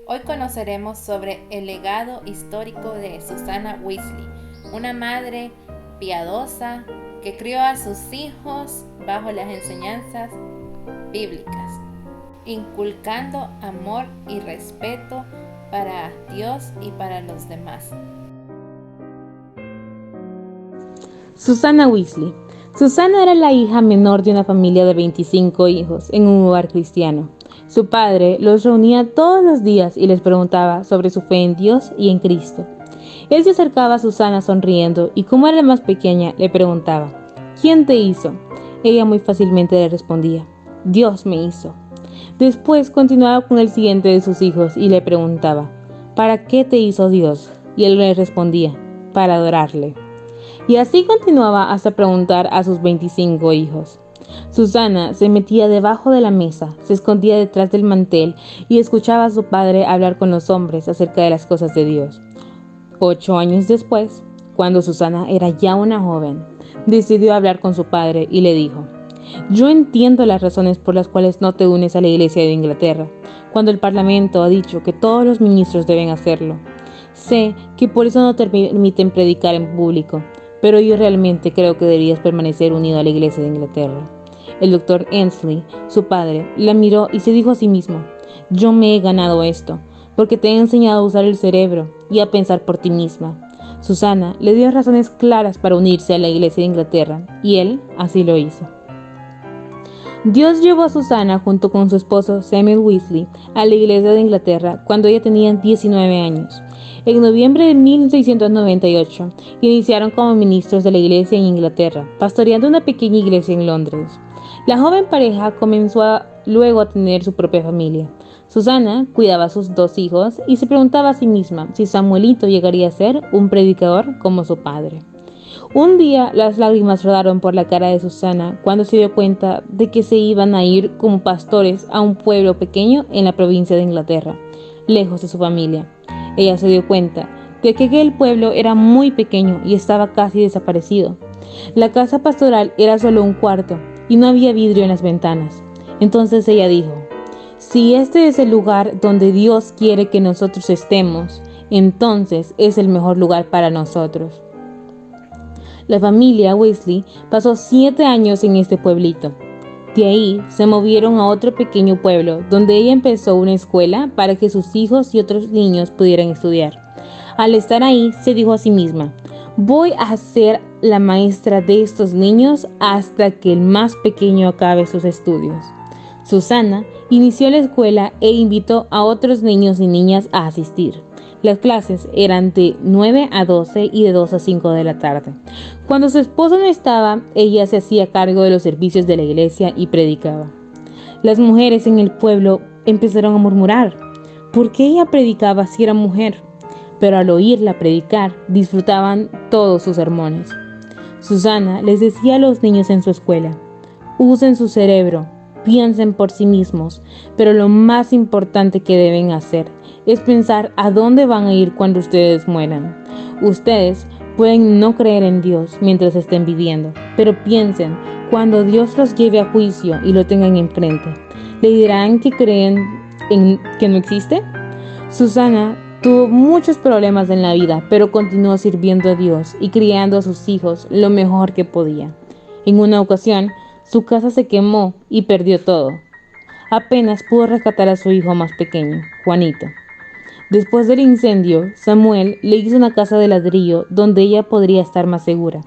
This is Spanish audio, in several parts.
Hoy conoceremos sobre el legado histórico de Susanna Wesley, una madre piadosa que crió a sus hijos bajo las enseñanzas bíblicas, inculcando amor y respeto para Dios y para los demás. Susanna Wesley. Susanna era la hija menor de una familia de 25 hijos en un hogar cristiano. Su padre los reunía todos los días y les preguntaba sobre su fe en Dios y en Cristo. Él se acercaba a Susanna sonriendo y como era la más pequeña, le preguntaba: ¿quién te hizo? Ella muy fácilmente le respondía: Dios me hizo. Después continuaba con el siguiente de sus hijos y le preguntaba: ¿para qué te hizo Dios? Y él le respondía: para adorarle. Y así continuaba hasta preguntar a sus 25 hijos. Susanna se metía debajo de la mesa, se escondía detrás del mantel y escuchaba a su padre hablar con los hombres acerca de las cosas de Dios. 8 años después, cuando Susanna era ya una joven, decidió hablar con su padre y le dijo: yo entiendo las razones por las cuales no te unes a la Iglesia de Inglaterra, cuando el Parlamento ha dicho que todos los ministros deben hacerlo. Sé que por eso no te permiten predicar en público, pero yo realmente creo que deberías permanecer unido a la Iglesia de Inglaterra. El doctor Ainsley, su padre, la miró y se dijo a sí mismo: yo me he ganado esto, porque te he enseñado a usar el cerebro y a pensar por ti misma. Susanna le dio razones claras para unirse a la Iglesia de Inglaterra, y él así lo hizo. Dios llevó a Susanna junto con su esposo Samuel Wesley a la Iglesia de Inglaterra cuando ella tenía 19 años. En noviembre de 1698 iniciaron como ministros de la Iglesia en Inglaterra, pastoreando una pequeña iglesia en Londres. La joven pareja comenzó luego a tener su propia familia. Susanna cuidaba a sus 2 hijos y se preguntaba a sí misma si Samuelito llegaría a ser un predicador como su padre. Un día las lágrimas rodaron por la cara de Susanna cuando se dio cuenta de que se iban a ir como pastores a un pueblo pequeño en la provincia de Inglaterra, lejos de su familia. Ella se dio cuenta de que aquel pueblo era muy pequeño y estaba casi desaparecido. La casa pastoral era solo un cuarto y no había vidrio en las ventanas. Entonces ella dijo: si este es el lugar donde Dios quiere que nosotros estemos, entonces es el mejor lugar para nosotros. La familia Wesley pasó 7 años en este pueblito. De ahí se movieron a otro pequeño pueblo donde ella empezó una escuela para que sus hijos y otros niños pudieran estudiar. Al estar ahí se dijo a sí misma: voy a ser la maestra de estos niños hasta que el más pequeño acabe sus estudios. Susanna inició la escuela e invitó a otros niños y niñas a asistir. Las clases eran de 9 a 12 y de 2 a 5 de la tarde. Cuando su esposo no estaba, ella se hacía cargo de los servicios de la iglesia y predicaba. Las mujeres en el pueblo empezaron a murmurar: ¿por qué ella predicaba si era mujer? Pero al oírla predicar, disfrutaban todos sus sermones. Susanna les decía a los niños en su escuela: usen su cerebro, piensen por sí mismos, pero lo más importante que deben hacer es pensar a dónde van a ir cuando ustedes mueran. Ustedes pueden no creer en Dios mientras estén viviendo, pero piensen, cuando Dios los lleve a juicio y lo tengan enfrente, ¿le dirán que creen en que no existe? Susanna tuvo muchos problemas en la vida, pero continuó sirviendo a Dios y criando a sus hijos lo mejor que podía. En una ocasión, su casa se quemó y perdió todo. Apenas pudo rescatar a su hijo más pequeño, Juanito. Después del incendio, Samuel le hizo una casa de ladrillo donde ella podría estar más segura.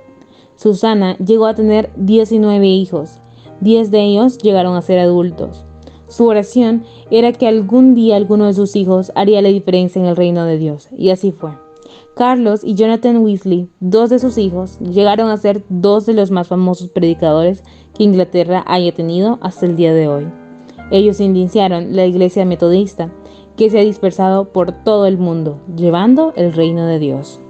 Susanna llegó a tener 19 hijos. 10 de ellos llegaron a ser adultos. Su oración era que algún día alguno de sus hijos haría la diferencia en el reino de Dios, y así fue. Carlos y Jonathan Wesley, 2 de sus hijos, llegaron a ser 2 de los más famosos predicadores que Inglaterra haya tenido hasta el día de hoy. Ellos iniciaron la iglesia metodista, que se ha dispersado por todo el mundo, llevando el reino de Dios.